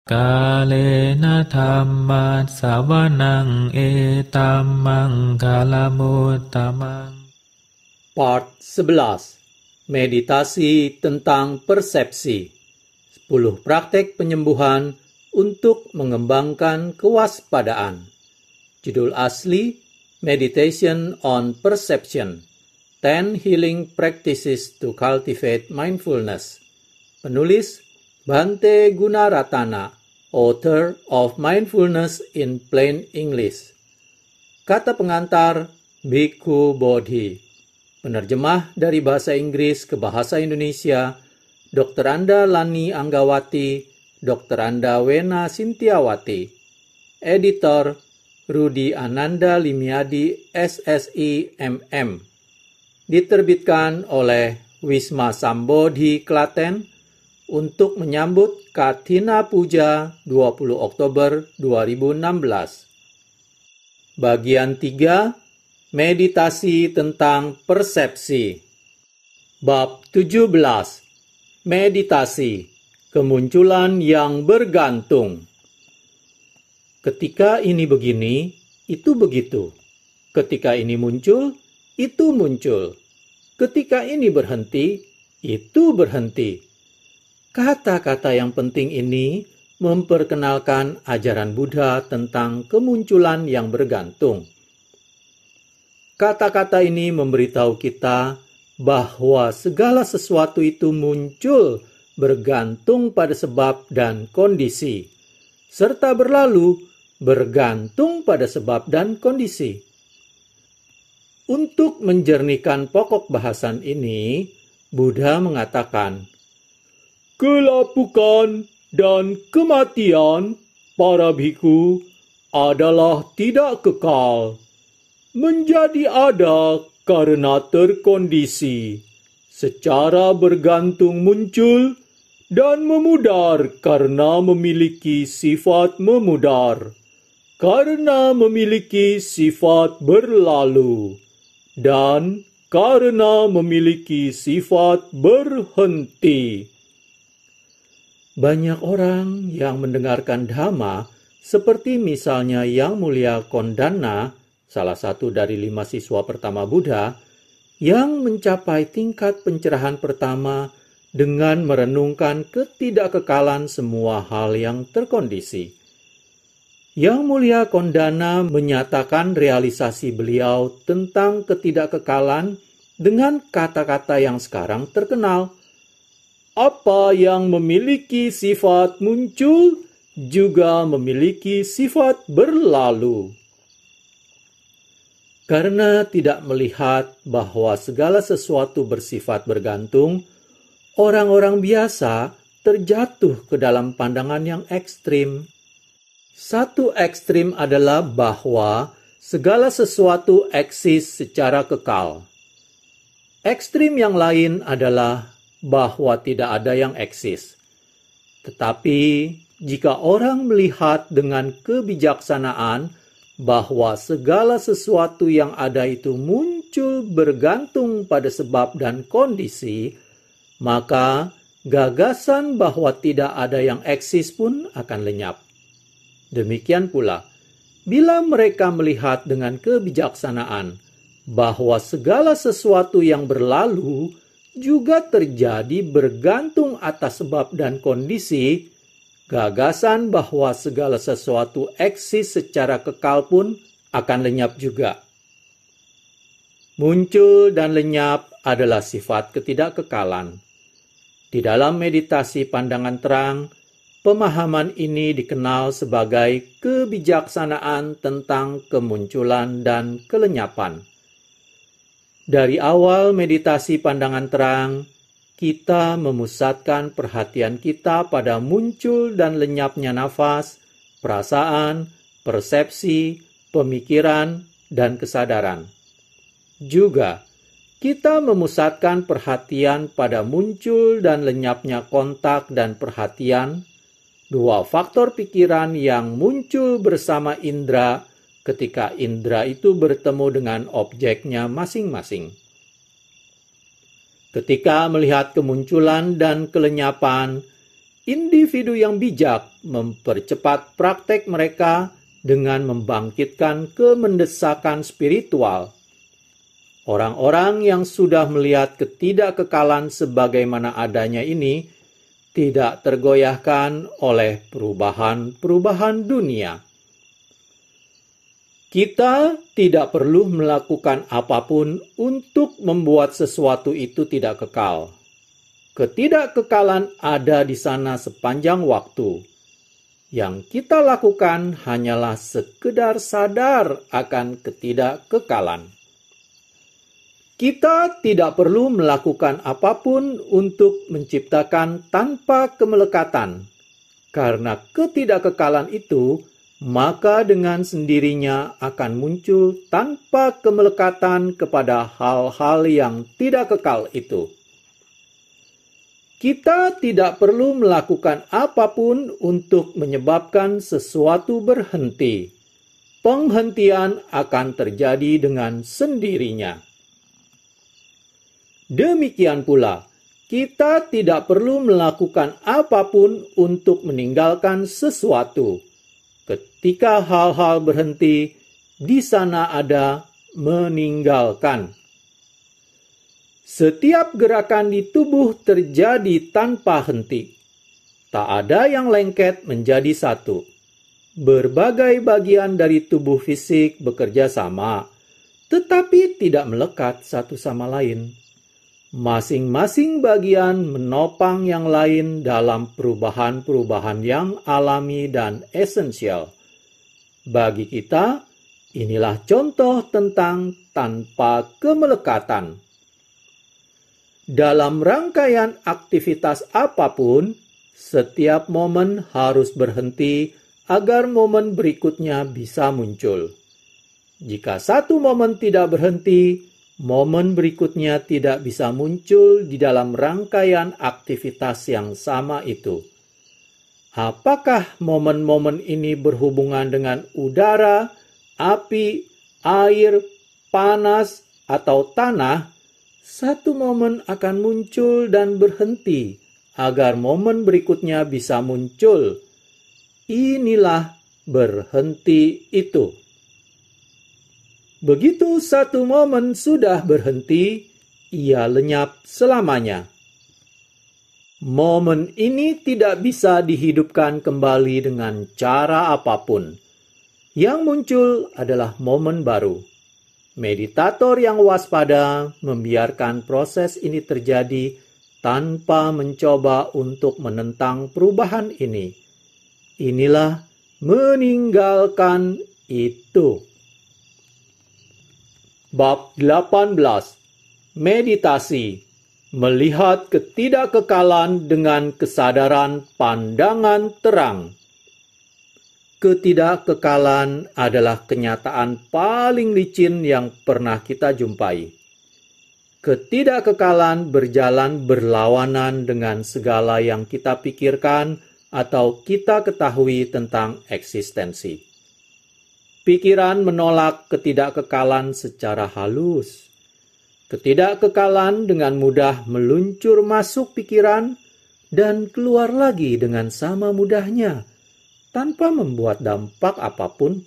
Kalena dhammat sawanang etamang kalamutamang. Part 11. Meditasi tentang persepsi. 10 praktek penyembuhan untuk mengembangkan kewaspadaan. Judul asli Meditation on Perception. 10 Healing Practices to Cultivate Mindfulness. Penulis Bhante Gunaratana, author of Mindfulness in Plain English. Kata pengantar Bhikkhu Bodhi. Penerjemah dari bahasa Inggris ke bahasa Indonesia, Dr. Anda Lani Anggawati, Dr. Anda Wena Sintiawati. Editor Rudi Ananda Limiadi, SSI MM. Diterbitkan oleh Wisma Sambodhi Klaten untuk menyambut Kathina Puja 20 Oktober 2016. Bagian 3. Meditasi tentang persepsi. Bab 17. Meditasi, kemunculan yang bergantung. Ketika ini begini, itu begitu. Ketika ini muncul, itu muncul. Ketika ini berhenti, itu berhenti. Kata-kata yang penting ini memperkenalkan ajaran Buddha tentang kemunculan yang bergantung. Kata-kata ini memberitahu kita bahwa segala sesuatu itu muncul bergantung pada sebab dan kondisi, serta berlalu bergantung pada sebab dan kondisi. Untuk menjernihkan pokok bahasan ini, Buddha mengatakan, kelapukan dan kematian para bhikkhu adalah tidak kekal, menjadi ada karena terkondisi, secara bergantung muncul dan memudar karena memiliki sifat memudar, karena memiliki sifat berlalu, dan karena memiliki sifat berhenti. Banyak orang yang mendengarkan Dhamma, seperti misalnya Yang Mulia Kondana, salah satu dari 5 siswa pertama Buddha, yang mencapai tingkat pencerahan pertama dengan merenungkan ketidakkekalan semua hal yang terkondisi. Yang Mulia Kondana menyatakan realisasi beliau tentang ketidakkekalan dengan kata-kata yang sekarang terkenal. Apa yang memiliki sifat muncul juga memiliki sifat berlalu. Karena tidak melihat bahwa segala sesuatu bersifat bergantung, orang-orang biasa terjatuh ke dalam pandangan yang ekstrim. Satu ekstrim adalah bahwa segala sesuatu eksis secara kekal. Ekstrim yang lain adalah bahwa tidak ada yang eksis. Tetapi jika orang melihat dengan kebijaksanaan bahwa segala sesuatu yang ada itu muncul bergantung pada sebab dan kondisi, maka gagasan bahwa tidak ada yang eksis pun akan lenyap. Demikian pula, bila mereka melihat dengan kebijaksanaan bahwa segala sesuatu yang berlalu juga terjadi bergantung atas sebab dan kondisi, gagasan bahwa segala sesuatu eksis secara kekal pun akan lenyap juga. Muncul dan lenyap adalah sifat ketidakkekalan. Di dalam meditasi pandangan terang, pemahaman ini dikenal sebagai kebijaksanaan tentang kemunculan dan kelenyapan. Dari awal meditasi pandangan terang, kita memusatkan perhatian kita pada muncul dan lenyapnya nafas, perasaan, persepsi, pemikiran, dan kesadaran. Juga, kita memusatkan perhatian pada muncul dan lenyapnya kontak dan perhatian, 2 faktor pikiran yang muncul bersama indera ketika indera itu bertemu dengan objeknya masing-masing. Ketika melihat kemunculan dan kelenyapan, individu yang bijak mempercepat praktek mereka dengan membangkitkan kemendesakan spiritual. Orang-orang yang sudah melihat ketidakkekalan sebagaimana adanya ini tidak tergoyahkan oleh perubahan-perubahan dunia. Kita tidak perlu melakukan apapun untuk membuat sesuatu itu tidak kekal. Ketidakkekalan ada di sana sepanjang waktu. Yang kita lakukan hanyalah sekedar sadar akan ketidakkekalan. Kita tidak perlu melakukan apapun untuk menciptakan tanpa kemelekatan. Karena ketidakkekalan itu, maka dengan sendirinya akan muncul tanpa kemelekatan kepada hal-hal yang tidak kekal itu. Kita tidak perlu melakukan apapun untuk menyebabkan sesuatu berhenti. Penghentian akan terjadi dengan sendirinya. Demikian pula, kita tidak perlu melakukan apapun untuk meninggalkan sesuatu. Ketika hal-hal berhenti, di sana ada meninggalkan. Setiap gerakan di tubuh terjadi tanpa henti. Tak ada yang lengket menjadi satu. Berbagai bagian dari tubuh fisik bekerja sama, tetapi tidak melekat satu sama lain. Masing-masing bagian menopang yang lain dalam perubahan-perubahan yang alami dan esensial. Bagi kita, inilah contoh tentang tanpa kemelekatan. Dalam rangkaian aktivitas apapun, setiap momen harus berhenti agar momen berikutnya bisa muncul. Jika satu momen tidak berhenti, momen berikutnya tidak bisa muncul di dalam rangkaian aktivitas yang sama itu. Apakah momen-momen ini berhubungan dengan udara, api, air, panas, atau tanah? Satu momen akan muncul dan berhenti agar momen berikutnya bisa muncul. Inilah berhenti itu. Begitu satu momen sudah berhenti, ia lenyap selamanya. Momen ini tidak bisa dihidupkan kembali dengan cara apapun. Yang muncul adalah momen baru. Meditator yang waspada membiarkan proses ini terjadi tanpa mencoba untuk menentang perubahan ini. Inilah meninggalkan itu. Bab 18. Meditasi. Melihat ketidakkekalan dengan kesadaran pandangan terang. Ketidakkekalan adalah kenyataan paling licin yang pernah kita jumpai. Ketidakkekalan berjalan berlawanan dengan segala yang kita pikirkan atau kita ketahui tentang eksistensi. Pikiran menolak ketidakkekalan secara halus. Ketidakkekalan dengan mudah meluncur masuk pikiran dan keluar lagi dengan sama mudahnya, tanpa membuat dampak apapun.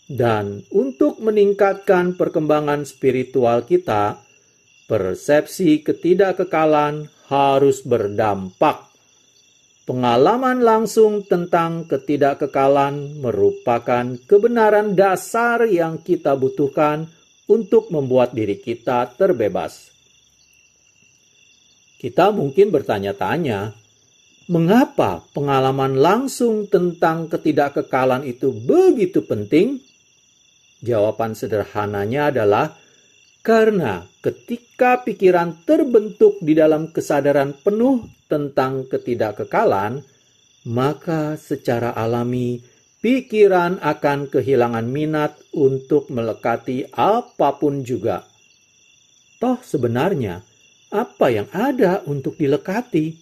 Dan untuk meningkatkan perkembangan spiritual kita, persepsi ketidakkekalan harus berdampak. Pengalaman langsung tentang ketidakkekalan merupakan kebenaran dasar yang kita butuhkan untuk membuat diri kita terbebas. Kita mungkin bertanya-tanya, mengapa pengalaman langsung tentang ketidakkekalan itu begitu penting? Jawaban sederhananya adalah karena ketika pikiran terbentuk di dalam kesadaran penuh tentang ketidakkekalan, maka secara alami pikiran akan kehilangan minat untuk melekati apapun juga. Toh sebenarnya, apa yang ada untuk dilekati?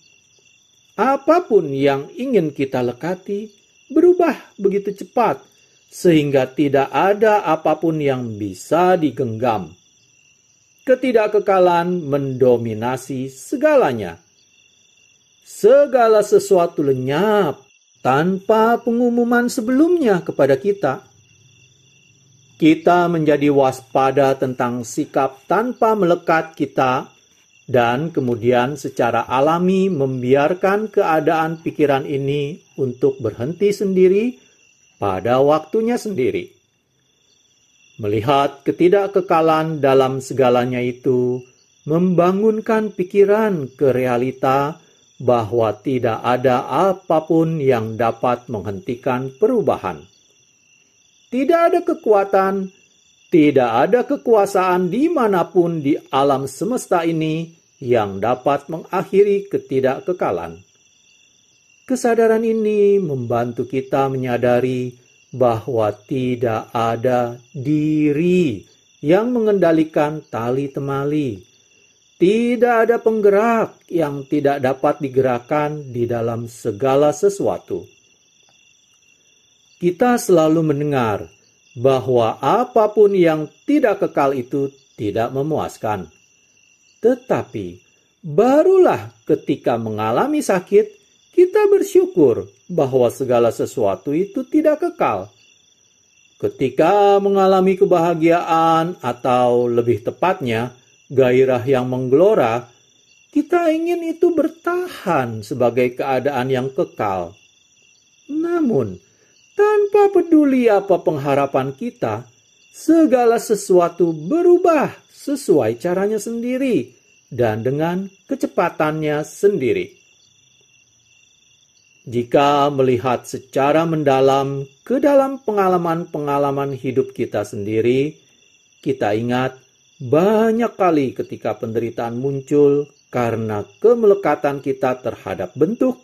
Apapun yang ingin kita lekati berubah begitu cepat, sehingga tidak ada apapun yang bisa digenggam. Ketidakkekalan mendominasi segalanya. segala sesuatu lenyap tanpa pengumuman sebelumnya kepada kita. Kita menjadi waspada tentang sikap tanpa melekat kita dan kemudian secara alami membiarkan keadaan pikiran ini untuk berhenti sendiri pada waktunya sendiri. Melihat ketidakkekalan dalam segalanya itu membangunkan pikiran ke realita bahwa tidak ada apapun yang dapat menghentikan perubahan. Tidak ada kekuatan, tidak ada kekuasaan dimanapun di alam semesta ini yang dapat mengakhiri ketidakkekalan. Kesadaran ini membantu kita menyadari bahwa tidak ada diri yang mengendalikan tali temali. Tidak ada penggerak yang tidak dapat digerakkan di dalam segala sesuatu. Kita selalu mendengar bahwa apapun yang tidak kekal itu tidak memuaskan. Tetapi, barulah ketika mengalami sakit, kita bersyukur bahwa segala sesuatu itu tidak kekal. Ketika mengalami kebahagiaan atau lebih tepatnya, gairah yang menggelora, kita ingin itu bertahan sebagai keadaan yang kekal. Namun, tanpa peduli apa pengharapan kita, segala sesuatu berubah sesuai caranya sendiri dan dengan kecepatannya sendiri. Jika melihat secara mendalam ke dalam pengalaman-pengalaman hidup kita sendiri, kita ingat banyak kali ketika penderitaan muncul karena kemelekatan kita terhadap bentuk,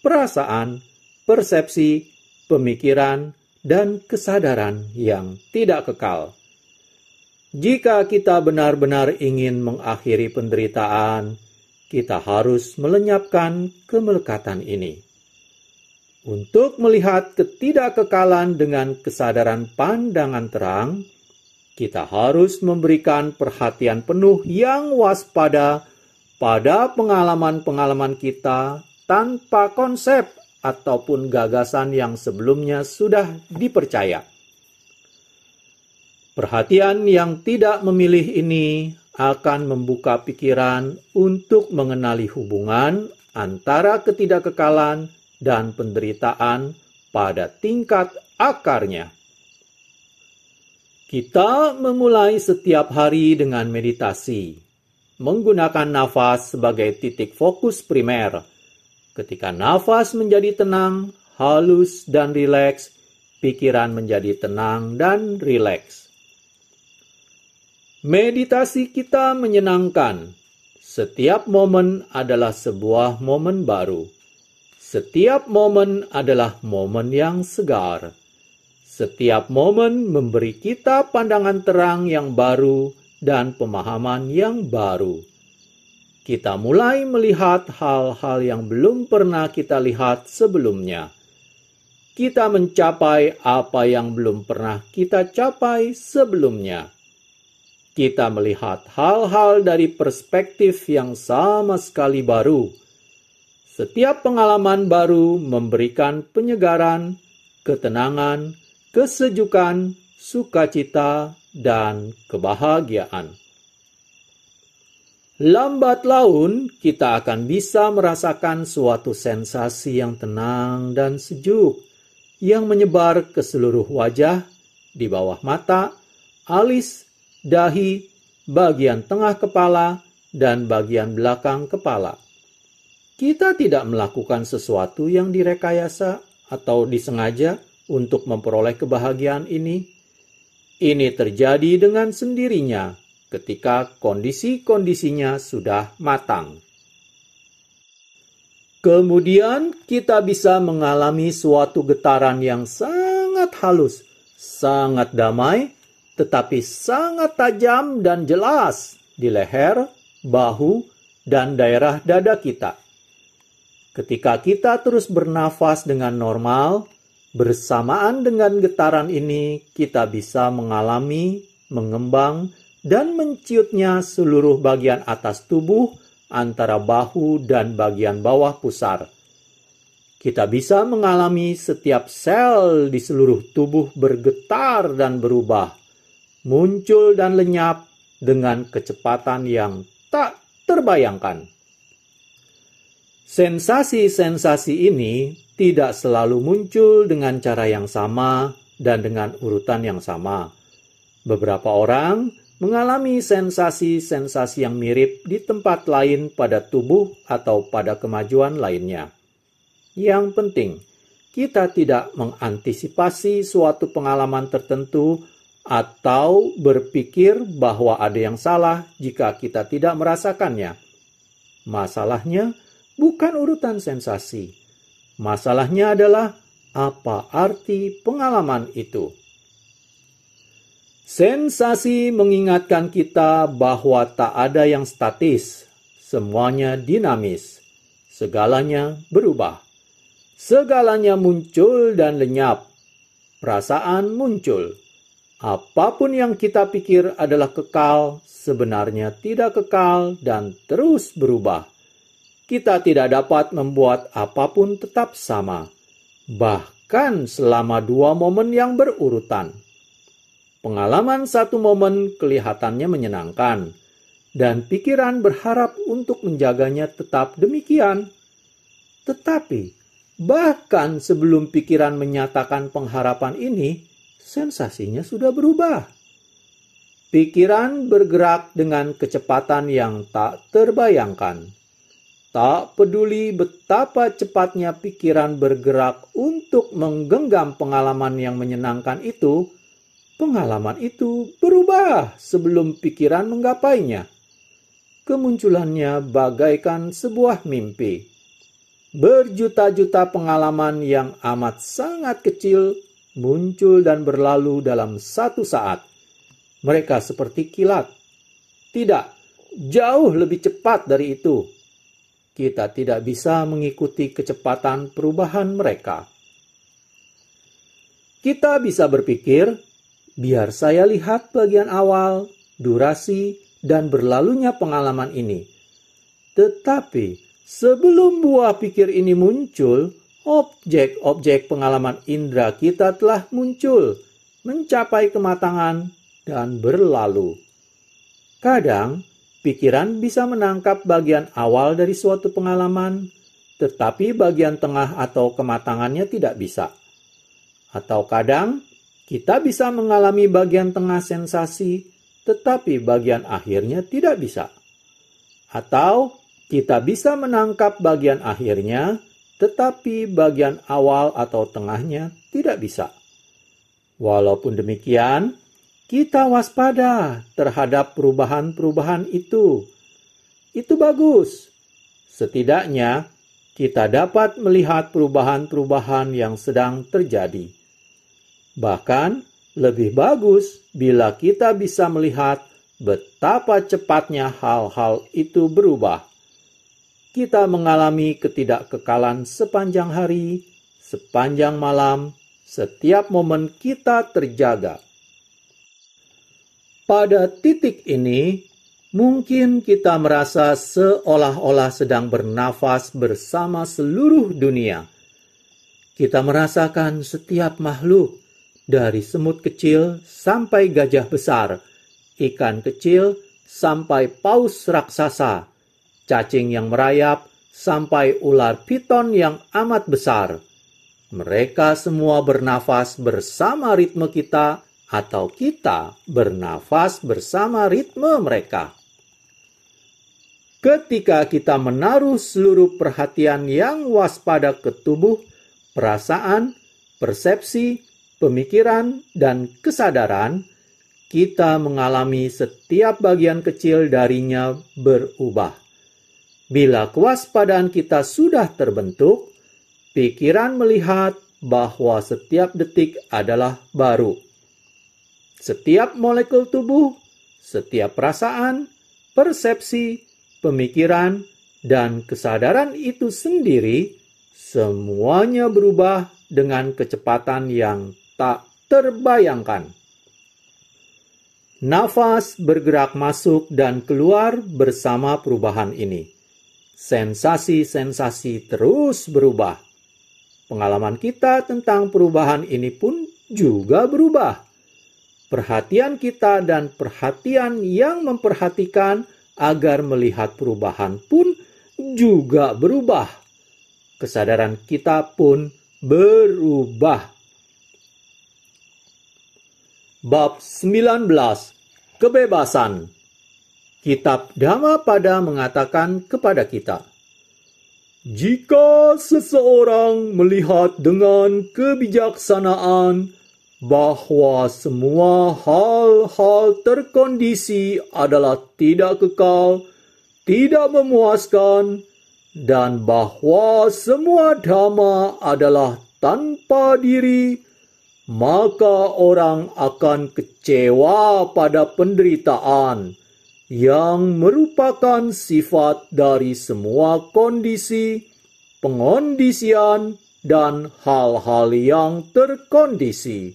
perasaan, persepsi, pemikiran, dan kesadaran yang tidak kekal. Jika kita benar-benar ingin mengakhiri penderitaan, kita harus melenyapkan kemelekatan ini. Untuk melihat ketidakkekalan dengan kesadaran pandangan terang, kita harus memberikan perhatian penuh yang waspada pada pengalaman-pengalaman kita tanpa konsep ataupun gagasan yang sebelumnya sudah dipercaya. Perhatian yang tidak memilih ini akan membuka pikiran untuk mengenali hubungan antara ketidakkekalan dan penderitaan pada tingkat akarnya. Kita memulai setiap hari dengan meditasi, menggunakan nafas sebagai titik fokus primer. Ketika nafas menjadi tenang, halus, dan rileks, pikiran menjadi tenang dan rileks. Meditasi kita menyenangkan. Setiap momen adalah sebuah momen baru. Setiap momen adalah momen yang segar. Setiap momen memberi kita pandangan terang yang baru dan pemahaman yang baru. Kita mulai melihat hal-hal yang belum pernah kita lihat sebelumnya. Kita mencapai apa yang belum pernah kita capai sebelumnya. Kita melihat hal-hal dari perspektif yang sama sekali baru. Setiap pengalaman baru memberikan penyegaran, ketenangan, kesejukan, sukacita, dan kebahagiaan. Lambat laun, kita akan bisa merasakan suatu sensasi yang tenang dan sejuk yang menyebar ke seluruh wajah, di bawah mata, alis, dahi, bagian tengah kepala, dan bagian belakang kepala. Kita tidak melakukan sesuatu yang direkayasa atau disengaja untuk memperoleh kebahagiaan ini. Ini terjadi dengan sendirinya ketika kondisi-kondisinya sudah matang. Kemudian kita bisa mengalami suatu getaran yang sangat halus, sangat damai, tetapi sangat tajam dan jelas di leher, bahu, dan daerah dada kita. Ketika kita terus bernafas dengan normal, bersamaan dengan getaran ini kita bisa mengalami, mengembang, dan menciutnya seluruh bagian atas tubuh antara bahu dan bagian bawah pusar. Kita bisa mengalami setiap sel di seluruh tubuh bergetar dan berubah, muncul dan lenyap dengan kecepatan yang tak terbayangkan. Sensasi-sensasi ini tidak selalu muncul dengan cara yang sama dan dengan urutan yang sama. Beberapa orang mengalami sensasi-sensasi yang mirip di tempat lain pada tubuh atau pada kemajuan lainnya. Yang penting, kita tidak mengantisipasi suatu pengalaman tertentu atau berpikir bahwa ada yang salah jika kita tidak merasakannya. Masalahnya bukan urutan sensasi. Masalahnya adalah apa arti pengalaman itu. Sensasi mengingatkan kita bahwa tak ada yang statis, semuanya dinamis, segalanya berubah. Segalanya muncul dan lenyap, perasaan muncul. Apapun yang kita pikir adalah kekal, sebenarnya tidak kekal dan terus berubah. Kita tidak dapat membuat apapun tetap sama, bahkan selama 2 momen yang berurutan. Pengalaman satu momen kelihatannya menyenangkan, dan pikiran berharap untuk menjaganya tetap demikian. Tetapi, bahkan sebelum pikiran menyatakan pengharapan ini, sensasinya sudah berubah. Pikiran bergerak dengan kecepatan yang tak terbayangkan. Tak peduli betapa cepatnya pikiran bergerak untuk menggenggam pengalaman yang menyenangkan itu, pengalaman itu berubah sebelum pikiran menggapainya. Kemunculannya bagaikan sebuah mimpi. Berjuta-juta pengalaman yang amat sangat kecil muncul dan berlalu dalam satu saat. Mereka seperti kilat. Tidak, jauh lebih cepat dari itu. Kita tidak bisa mengikuti kecepatan perubahan mereka. Kita bisa berpikir, biar saya lihat bagian awal, durasi, dan berlalunya pengalaman ini. Tetapi, sebelum buah pikir ini muncul, objek-objek pengalaman indera kita telah muncul, mencapai kematangan, dan berlalu. Kadang, pikiran bisa menangkap bagian awal dari suatu pengalaman, tetapi bagian tengah atau kematangannya tidak bisa. Atau kadang, kita bisa mengalami bagian tengah sensasi, tetapi bagian akhirnya tidak bisa. Atau, kita bisa menangkap bagian akhirnya, tetapi bagian awal atau tengahnya tidak bisa. Walaupun demikian, kita waspada terhadap perubahan-perubahan itu. Itu bagus. Setidaknya, kita dapat melihat perubahan-perubahan yang sedang terjadi. Bahkan, lebih bagus bila kita bisa melihat betapa cepatnya hal-hal itu berubah. Kita mengalami ketidakkekalan sepanjang hari, sepanjang malam, setiap momen kita terjaga. Pada titik ini, mungkin kita merasa seolah-olah sedang bernafas bersama seluruh dunia. Kita merasakan setiap makhluk, dari semut kecil sampai gajah besar, ikan kecil sampai paus raksasa, cacing yang merayap sampai ular piton yang amat besar. Mereka semua bernafas bersama ritme kita atau kita bernafas bersama ritme mereka. Ketika kita menaruh seluruh perhatian yang waspada ke tubuh, perasaan, persepsi, pemikiran, dan kesadaran, kita mengalami setiap bagian kecil darinya berubah. Bila kewaspadaan kita sudah terbentuk, pikiran melihat bahwa setiap detik adalah baru. Setiap molekul tubuh, setiap perasaan, persepsi, pemikiran, dan kesadaran itu sendiri, semuanya berubah dengan kecepatan yang tak terbayangkan. Nafas bergerak masuk dan keluar bersama perubahan ini. Sensasi-sensasi terus berubah. Pengalaman kita tentang perubahan ini pun juga berubah. Perhatian kita dan perhatian yang memperhatikan agar melihat perubahan pun juga berubah. Kesadaran kita pun berubah. Bab 19. Kebebasan. Kitab Dhammapada mengatakan kepada kita, jika seseorang melihat dengan kebijaksanaan bahwa semua hal-hal terkondisi adalah tidak kekal, tidak memuaskan, dan bahwa semua dhamma adalah tanpa diri, maka orang akan kecewa pada penderitaan yang merupakan sifat dari semua kondisi, pengondisian, dan hal-hal yang terkondisi.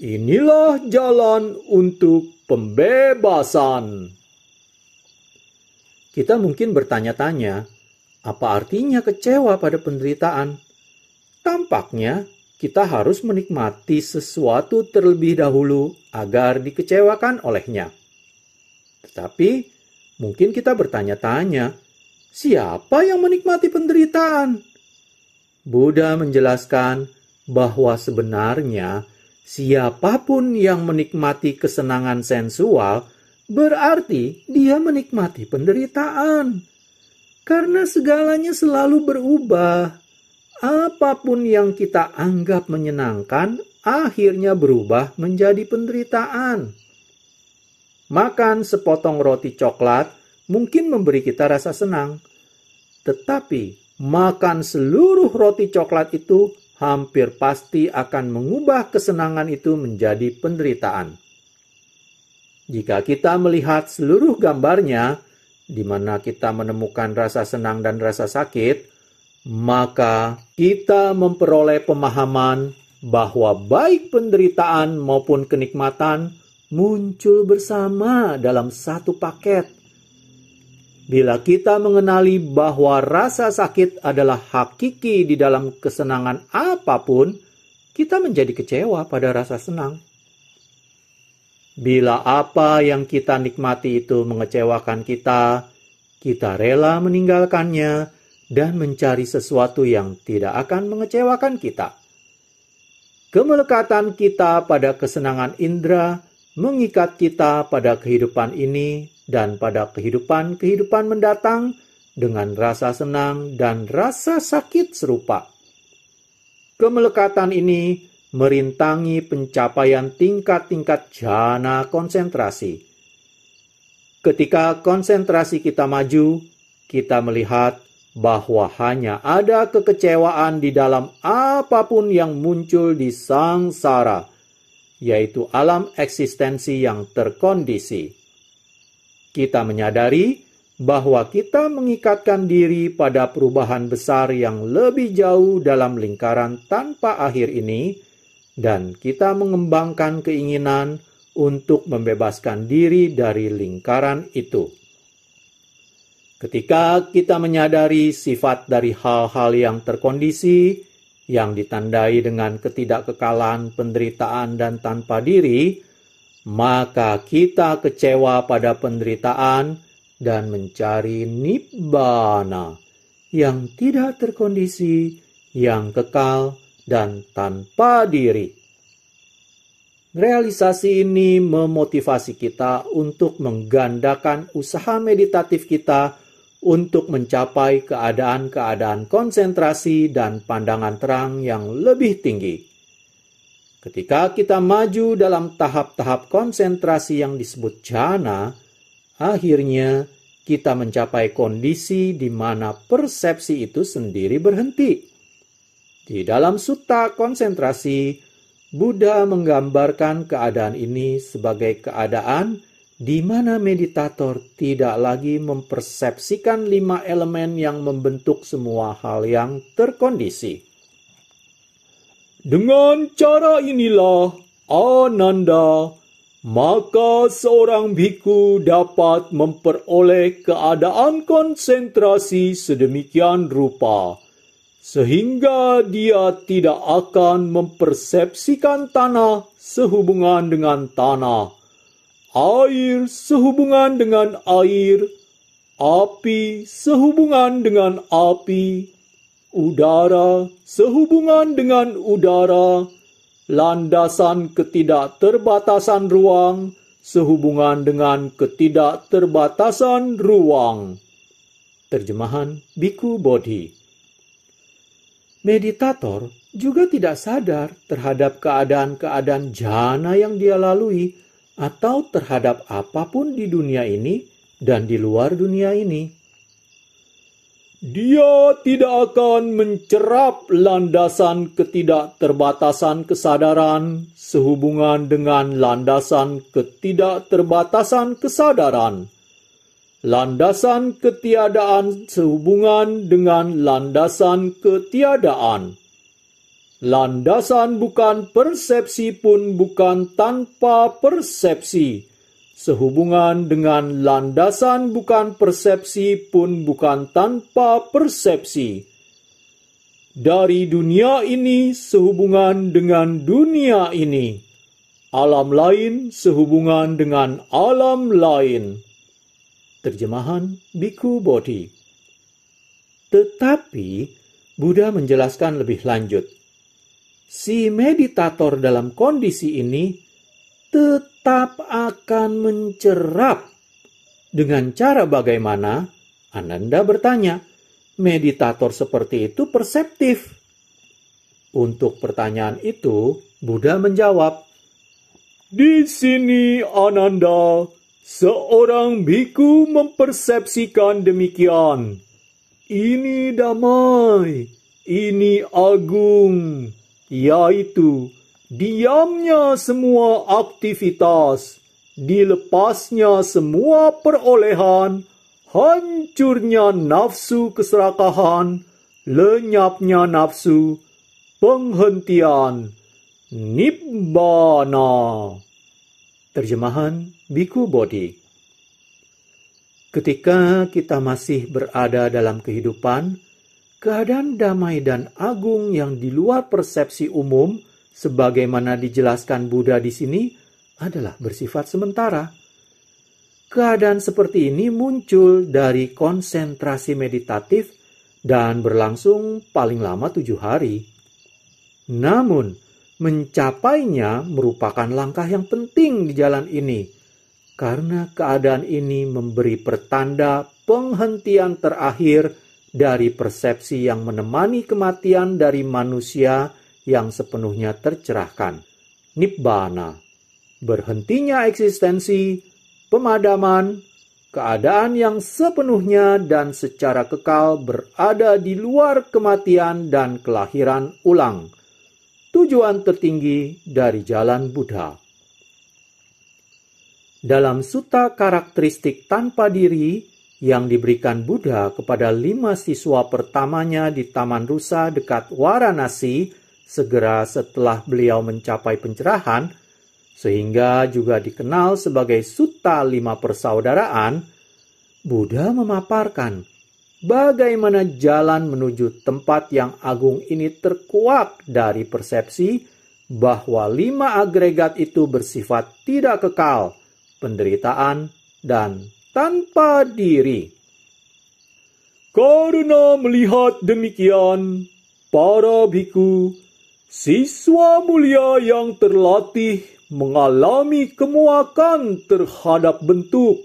Inilah jalan untuk pembebasan. Kita mungkin bertanya-tanya, apa artinya kecewa pada penderitaan? Tampaknya kita harus menikmati sesuatu terlebih dahulu agar dikecewakan olehnya. Tetapi mungkin kita bertanya-tanya, siapa yang menikmati penderitaan? Buddha menjelaskan bahwa sebenarnya siapapun yang menikmati kesenangan sensual berarti dia menikmati penderitaan. Karena segalanya selalu berubah. Apapun yang kita anggap menyenangkan akhirnya berubah menjadi penderitaan. Makan sepotong roti coklat mungkin memberi kita rasa senang. Tetapi makan seluruh roti coklat itu hampir pasti akan mengubah kesenangan itu menjadi penderitaan. Jika kita melihat seluruh gambarnya, di mana kita menemukan rasa senang dan rasa sakit, maka kita memperoleh pemahaman bahwa baik penderitaan maupun kenikmatan muncul bersama dalam satu paket. Bila kita mengenali bahwa rasa sakit adalah hakiki di dalam kesenangan apapun, kita menjadi kecewa pada rasa senang. Bila apa yang kita nikmati itu mengecewakan kita, kita rela meninggalkannya dan mencari sesuatu yang tidak akan mengecewakan kita. Kemelekatan kita pada kesenangan indera mengikat kita pada kehidupan ini dan pada kehidupan-kehidupan mendatang dengan rasa senang dan rasa sakit serupa. Kemelekatan ini merintangi pencapaian tingkat-tingkat jhana konsentrasi. Ketika konsentrasi kita maju, kita melihat bahwa hanya ada kekecewaan di dalam apapun yang muncul di sangsara, yaitu alam eksistensi yang terkondisi. Kita menyadari bahwa kita mengikatkan diri pada perubahan besar yang lebih jauh dalam lingkaran tanpa akhir ini, dan kita mengembangkan keinginan untuk membebaskan diri dari lingkaran itu. Ketika kita menyadari sifat dari hal-hal yang terkondisi, yang ditandai dengan ketidakkekalan, penderitaan, dan tanpa diri, maka kita kecewa pada penderitaan dan mencari nibbana yang tidak terkondisi, yang kekal, dan tanpa diri. Realisasi ini memotivasi kita untuk menggandakan usaha meditatif kita untuk mencapai keadaan-keadaan konsentrasi dan pandangan terang yang lebih tinggi. Ketika kita maju dalam tahap-tahap konsentrasi yang disebut jhana, akhirnya kita mencapai kondisi di mana persepsi itu sendiri berhenti. Di dalam sutta konsentrasi, Buddha menggambarkan keadaan ini sebagai keadaan di mana meditator tidak lagi mempersepsikan 5 elemen yang membentuk semua hal yang terkondisi. Dengan cara inilah, Ananda, maka seorang bhikkhu dapat memperoleh keadaan konsentrasi sedemikian rupa, sehingga dia tidak akan mempersepsikan tanah sehubungan dengan tanah, air sehubungan dengan air, api sehubungan dengan api, udara sehubungan dengan udara, landasan ketidakterbatasan ruang sehubungan dengan ketidakterbatasan ruang. Terjemahan Bhikkhu Bodhi. Meditator juga tidak sadar terhadap keadaan-keadaan jhana yang dia lalui atau terhadap apapun di dunia ini dan di luar dunia ini. Dia tidak akan mencerap landasan ketidakterbatasan kesadaran sehubungan dengan landasan ketidakterbatasan kesadaran. Landasan ketiadaan sehubungan dengan landasan ketiadaan. Landasan bukan persepsi pun bukan tanpa persepsi, sehubungan dengan landasan bukan persepsi pun bukan tanpa persepsi. Dari dunia ini sehubungan dengan dunia ini. Alam lain sehubungan dengan alam lain. Terjemahan Bhikkhu Bodhi. Tetapi Buddha menjelaskan lebih lanjut. Si meditator dalam kondisi ini tetap akan mencerap. Dengan cara bagaimana? Ananda bertanya. Meditator seperti itu perseptif. Untuk pertanyaan itu, Buddha menjawab, "Di sini Ananda, seorang bhikkhu mempersepsikan demikian. Ini damai, ini agung, yaitu diamnya semua aktivitas, dilepasnya semua perolehan, hancurnya nafsu keserakahan, lenyapnya nafsu, penghentian, nibbana." Terjemahan Bhikkhu Bodhi. Ketika kita masih berada dalam kehidupan, keadaan damai dan agung yang di luar persepsi umum, sebagaimana dijelaskan Buddha di sini, adalah bersifat sementara. Keadaan seperti ini muncul dari konsentrasi meditatif dan berlangsung paling lama 7 hari. Namun, mencapainya merupakan langkah yang penting di jalan ini, karena keadaan ini memberi pertanda penghentian terakhir dari persepsi yang menemani kematian dari manusia yang sepenuhnya tercerahkan. Nibbana, berhentinya eksistensi, pemadaman, keadaan yang sepenuhnya dan secara kekal berada di luar kematian dan kelahiran ulang. Tujuan tertinggi dari jalan Buddha. Dalam sutta karakteristik tanpa diri yang diberikan Buddha kepada 5 siswa pertamanya di Taman Rusa dekat Varanasi segera setelah beliau mencapai pencerahan, sehingga juga dikenal sebagai Sutta 5 Persaudaraan, Buddha memaparkan bagaimana jalan menuju tempat yang agung ini terkuak dari persepsi bahwa 5 agregat itu bersifat tidak kekal, penderitaan, dan tanpa diri. Karena melihat demikian, para bhikkhu, siswa mulia yang terlatih mengalami kemuakan terhadap bentuk,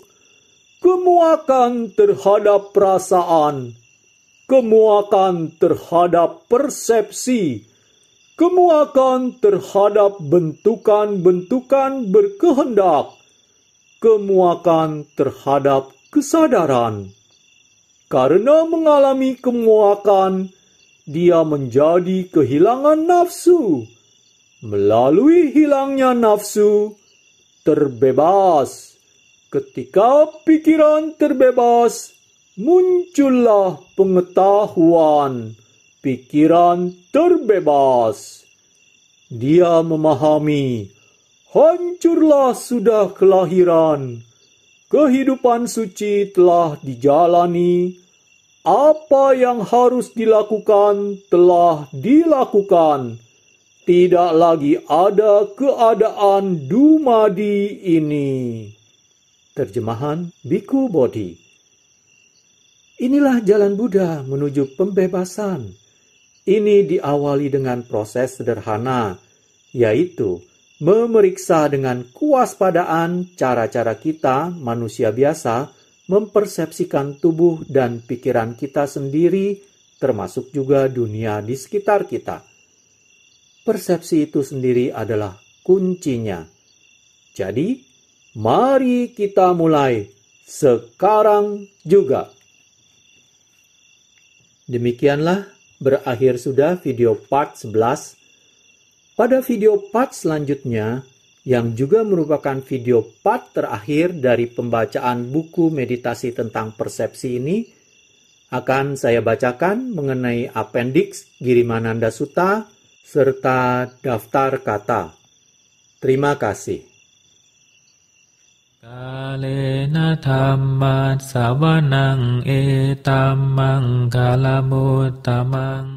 kemuakan terhadap perasaan, kemuakan terhadap persepsi, kemuakan terhadap bentukan-bentukan berkehendak, kemuakan terhadap kesadaran. Karena mengalami kemuakan, dia menjadi kehilangan nafsu. Melalui hilangnya nafsu, terbebas. Ketika pikiran terbebas, muncullah pengetahuan. Pikiran terbebas. Dia memahami hancurlah sudah kelahiran. Kehidupan suci telah dijalani. Apa yang harus dilakukan telah dilakukan. Tidak lagi ada keadaan dumadi ini. Terjemahan Biku Bodhi. Inilah jalan Buddha menuju pembebasan. Ini diawali dengan proses sederhana, yaitu memeriksa dengan kewaspadaan cara-cara kita, manusia biasa, mempersepsikan tubuh dan pikiran kita sendiri, termasuk juga dunia di sekitar kita. Persepsi itu sendiri adalah kuncinya. Jadi, mari kita mulai sekarang juga. Demikianlah berakhir sudah video part 11. Pada video part selanjutnya, yang juga merupakan video part terakhir dari pembacaan buku meditasi tentang persepsi ini, akan saya bacakan mengenai appendix Girimananda Sutta serta daftar kata. Terima kasih. Kalena dhamma savanang etammang kalamuttamang